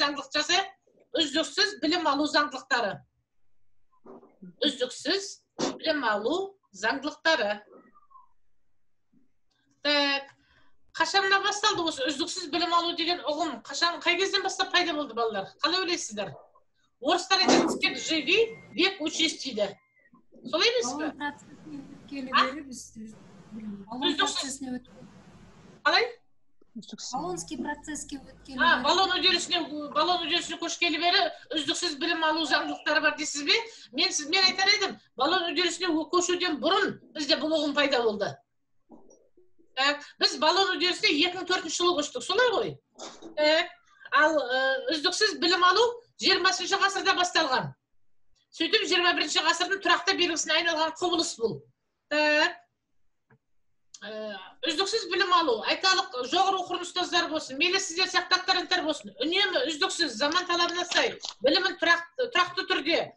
заңдылық жасайық. Үздіксіз білім алу заңдылықтары. Үздіксіз білім алу заңдылықтары. Так, қашаннан басталды осы үздіксіз білім алу деген ұғым? Қай кезден бастап пайда болды балалар? Қалай ойлайсыздар? Орыстар айтады, тек живи, век учись дейді. Солай емес пе? Қалай? Болонский процесске өткелі бері. Болон үдерісіне көшкелі бері үздіксіз білім алу заңдылықтары бар дейсіз бе? Мен айтар едім, болон үдерісіне көшуден бұрын бізде бұл ұғым пайда болды. Біз болон үдерісіне 2004 жылы көштік, солай ғой? Ал үздіксіз білім алу 20 ғасырда басталған. Сөйтіп 21 ғасырдың тұрақты белгісіне айналған құбылыс бұл. Үздіксіз білім алу, айталық жоғары оқырын ұстаздар болсын, мейлі сіздер сияқты докторанттар болсын, үнемі үздіксіз заман талабына сай білімін тұрақты түрде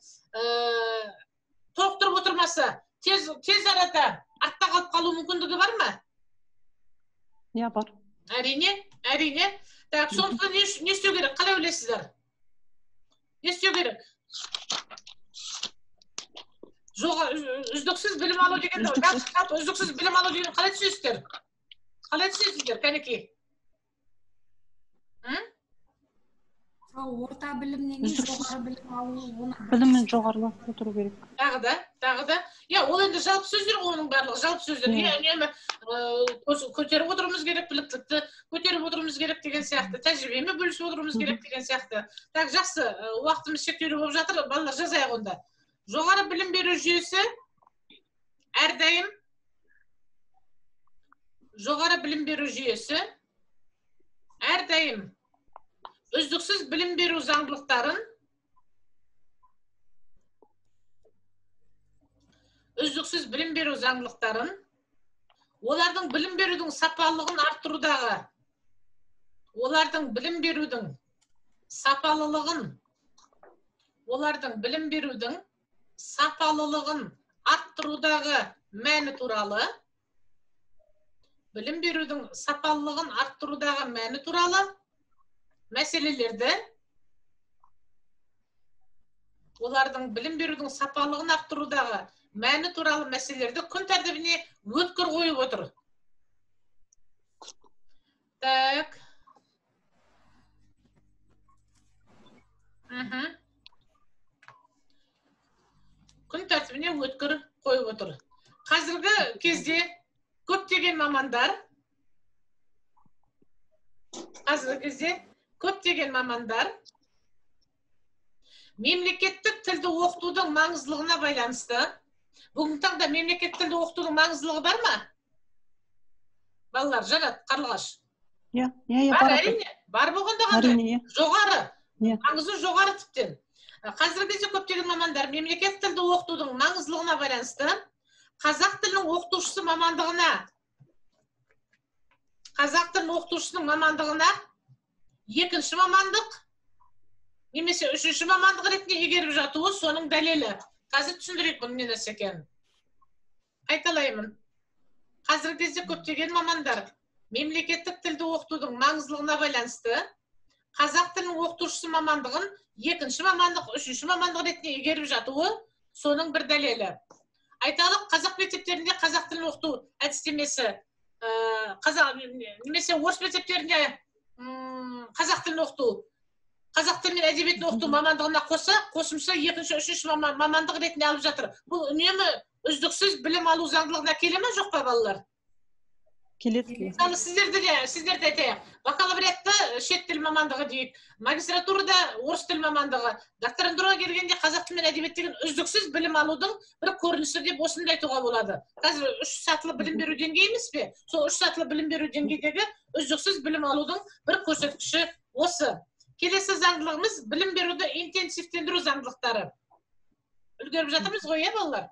толықтырып отырмаса, тез арада артта қалып қалу мүмкіндігі бар ма? Иә, бар. Әрине. Сондықтан не істеу керек? Қалай ойлайсыздар? Не істеу керек? Үздіксіз білім алу деген, үздіксіз білім алу деген қалай түсесіздер? Кәнекей? Орта білімнен жоғары білім алу. Білімін жоғарылап отыру керек. Тағы да. Ол енді жалпы сөздер, оның барлығы жалпы сөздер. Үнемі көтеріп отыруымыз керек, біліктілікті көтеріп отыруымыз керек деген сияқты, тәжірибемен бөлісіп отыруымыз керек деген сияқты. Так, жақсы, уақытымыз шектеулі болып жатыр, балалар жазайық онда. Жоғары білім беру жүйесі әрдайым үздіксіз білім беру заңдылықтарын олардың білім берудің сапалылығын арттырудағы мәні туралы мәселелерді күн тәртібіне өткір қойып отыр. Так. Күн тәртібіне өткір қойып отыр. Қазіргі кезде көптеген мамандар мемлекеттік тілді оқытудың маңыздылығына байланысты. Бүгінгі таңда мемлекеттік тілді оқытудың маңыздылығы бар ма? Балалар, Жанат, Қарлығаш. Бар, әрине. Бар болғанда қандай? Жоғары. Маңызы жоғары тіптен. Қазіргі кезде көптеген мамандар мемлекеттік тілді оқытудың маңыздылығына байланысты қазақ тілінің оқытушысының мамандығына екінші мамандық немесе үшінші мамандық ретінде игеріп жатуы соның дәлелі. Қазір түсіндірейік бұның не нәрсе екенін. Айталаймын. Қазіргі кезде көптеген мамандар мемлекеттік тілді оқытудың маңыздылығына байланысты қазақ тілінің оқытушысы мамандығын екінші мамандық, үшінші мамандық ретінде игеріп жатуы соның бір дәлелі. Айталық, қазақ мектептерінде қазақ тілін оқыту әдістемесі, немесе орыс мектептерінде қазақ тілін оқыту, қазақ тілі мен әдебиетін оқыту мамандығына қосымша екінші, үшінші мамандық ретінде алып жатыр. Бұл үнемі үздіксіз білім алу заңдылығына келе ме, жоқ па балалар? Келеді. Мысалы, сіздерді айтайық. Бакалавриатта шет тіл мамандығы дейік, магистратурада орыс тіл мамандығы, докторантураға келгенде қазақ тілі мен әдебиет деген үздіксіз білім алудың бір көрінісі деп осындай айтуға болады. Қазір 3 сатылы білім беру деңгейі емес пе? Сол 3 сатылы білім беру деңгейдегі үздіксіз білім алудың бір көрсеткіші осы. Келесі заңдылығымыз білім беруді интенсивтендіру заңдылықтары. Үлгеріп жатырмыз ғой, балалар?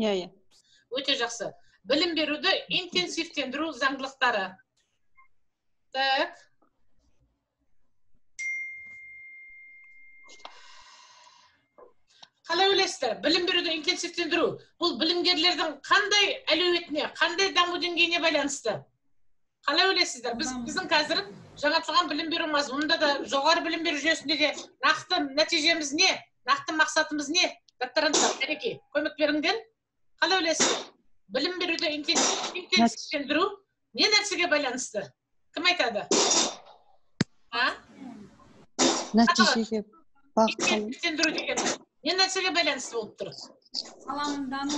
Иә. Өте жақсы. Білім беруді интенсивтендіру заңдылықтары. Так. Қалай ойлайсыздар? Білім беруді интенсивтендіру. Бұл білімгерлердің қандай әлеуетіне, қандай даму деңгейіне байланысты? Қалай ойлайсыздар? Біздің қазір жаңа тұрған білім беру мазмұнында да, жоғары білім беру жүйесінде де нақты нәтижеміз не? Нақты мақсатымыз не? Докторанттар, әнеки, көмек беріңдер. Қалай ойлайсыздар? Білім беруді интенсивтендіру не нәрсеге байланысты? Кім айтады? Нәтижеге бағытталу. Интенсивтендіру деген не нәрсеге байланысты болып тұр? Ғаламдану.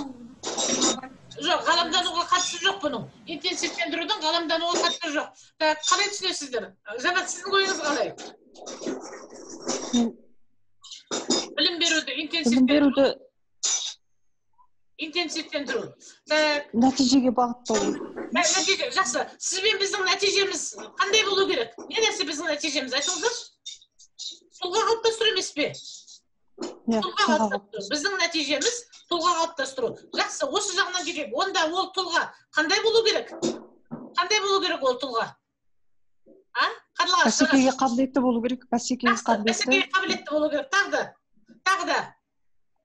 Жоқ, ғаламдануға қатысы жоқ бұның. Интенсивтендірудің ғаламдануға қатысы жоқ. Қалай түсінесіздер? Жаңа сіздің ойыңыз қалай? Білім беруді интенсивтендіру. Нәтижеге бағытталу. Нәтиже, жақсы. Сіз бен біздің нәтижеміз қандай болу керек? Не нәрсе біздің нәтижеміз? Айтыңыздаршы. Тұлға қалыптастыру емес пе? Біздің нәтижеміз тұлға қалыптастыру. Жақсы, осы жағынан керек. Онда ол тұлға қандай болу керек? Қандай болу керек ол тұлға? Бәсекеге қабілетті болу керек. Бәсекеге қабілетті болу керек. Тағы да.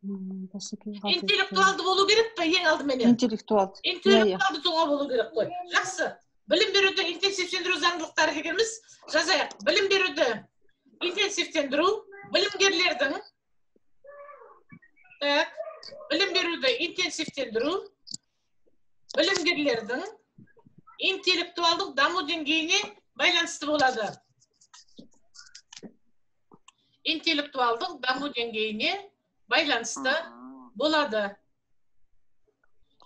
Интеллектуалды болу керек пе ең алдыменен? Интеллектуалды тұлға болу керек қой. Жақсы. Білім беруді интенсивтендіру заңдылықтары дегеніміз жазайық. Білім беруді интенсивтендіру, білімгерлердің интеллектуалдық даму деңгейіне байланысты болады. Интеллектуалдық даму деңгейіне байланысты болады.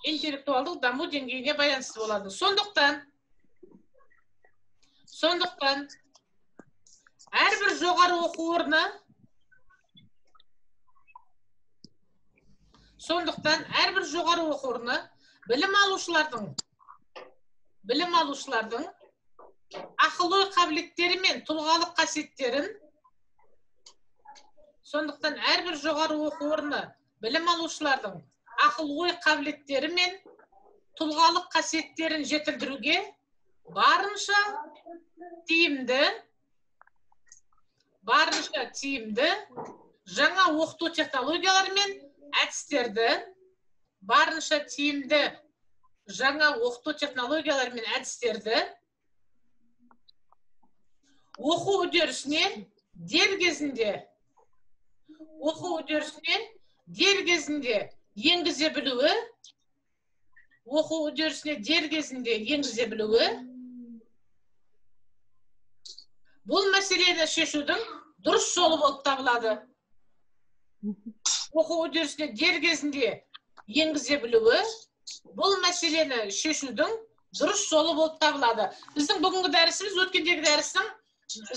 Интеллектуалдық даму деңгейіне байланысты болады. Сондықтан әрбір жоғары оқу орны білім алушылардың ақыл-ой қабілеттері мен тұлғалық қасиеттерін білім алушылардың ақыл-ой қабілеттері мен тұлғалық қасиеттерін жетілдіруге барынша тиімді жаңа оқыту технологиялары мен әдістерді оқу үдерісіне дер кезінде енгізе білуі, бұл мәселені шешудің дұрыс жолы болып табылады. Оқу үдерісіне дер кезінде енгізе білуі, бұл мәселені шешудің дұрыс жолы болып табылады. Біздің бүгінгі дәрісіміз өткендегі дәрістің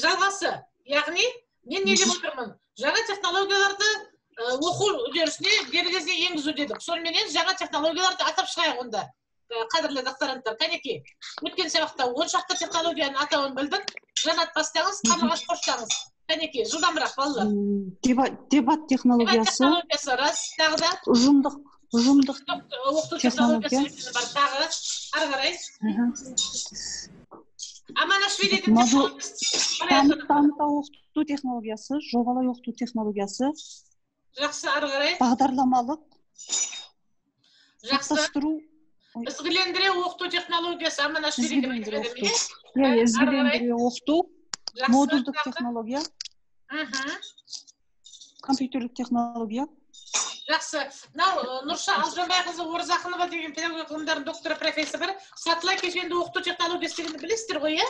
жалғасы. Яғни, мен не деп отырмын? Жаңа технологияларды оқу үдерісіне дер кезінде енгізу дедік. Сонымен жаңа технологияларды атап шығайық онда. Қадірлі докторанттар, кәнеки, өткен сабақта 10 шақты технологияның атауын білдік. Жанат бастаңыз, қарлығаш қоштаңыз. Кәнеки, жылдамырақ балалар. Дебат технологиясы, тағы да ұжымдық оқыту технологиясы бар, тағы, ары қарай. Аманашвилидің дамыта оқыту технологиясы, жобалай оқыту технологиясы. Жақсы, ары қарай. Бағдарламалық. Жақсы. Ізгілендіре оқыту технологиясы, ізгілендіре оқыту, модульдік технология, компьютерлік технология. Жақсы. Нұрша Алжанбайқызы Оразақынова деген педагогия ғылымдарының докторы профессоры сатылай кешенді оқыту технологиясы дегенді білесіздер ғой,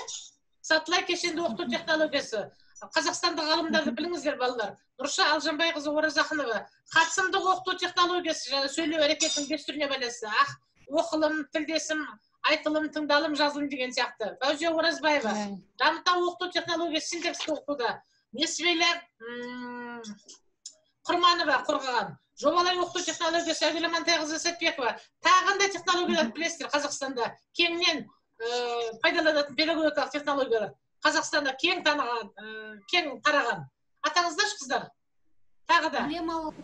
Сатылай кешенді оқыту технологиясы. Қазақстандық ғалымдарды біліңіздер, балалар. Нұрша Алжанбайқызы Оразақынова қатысымдық оқыту технологиясы, сөйлеу әрекетінің дәстүріне байланысты. Оқылым, тілдесім, айтылым, тыңдалым, жазылым деген сияқты. Фаузия Оразбаева дамыта оқыту технологиясы синтаксті оқытуда. Несібелі Құрманова қорғаған. Жобалай оқыту технологиясы Әгүл Амантайқызы Сәтбекова. Тағында технологиялар білесіздер Қазақстанда. Кеңнен пайдаланатын педагогикалық технологиялар. Қазақстанда кең тараған. Атаңыздашы, қыздар. Тағы да. Проблемалық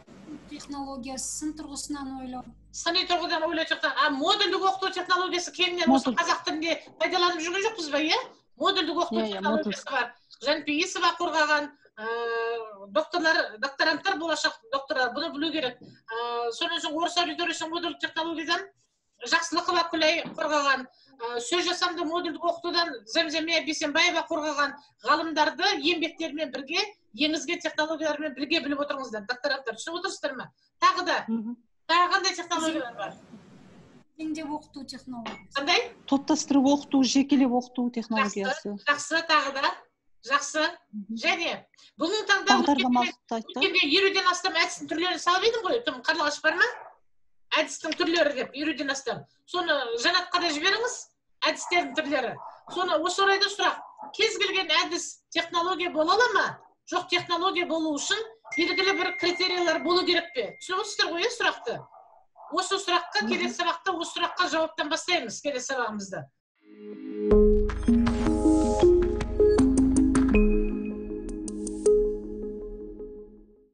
технологиясы, сын тұрғысынан ойлау. Сыни тұрғыдан ойлау технологиясы. Модульдік оқыту технологиясы кеңінен осы қазақ тілінде пайдаланып жүрген жоқпыз ба, Модульдік оқыту технологиясы бар. Жанпейісова қорғаған, докторанттар, болашақ докторлар, бұны білу керек. Сонан соң орыс аудиториясының модульдік технологиядан Жақсылықова Күләй қорғаған. сөз жасамды модульдік оқытудан Замзамия Бейсенбаева қорғаған ғалымдарды еңбектерімен бірге, еңізге технологиялармен бірге біліп отырыңыздар, докторанттар. Түсініп отырсыздар ма? Тағы қандай технологиялар бар? Теңдеп оқыту технологиясы. Қандай? Топтастырып оқыту, жекелеп оқыту технологиясы. Жақсы, тағы да. Жақсы. Және бүгінгі таңда өткенде 50-ден астам әдістің түрлерін салып едім ғой. Кім қарлығаш бар ма? Әдістің түрлері деп 50-ден астам. Соны Жанатқа да жіберіңіз, әдістердің түрлері. Соны осы орайда сұрақ. Кез келген әдіс технология бола ала ма? Жоқ, технология болу үшін белгілі бір критериялар болу керек пе? Түсініп отырсыздар ғой сұрақты? Осы сұраққа келесі сабақта осы сұраққа жауаптан бастаймыз келесі сабағымызда.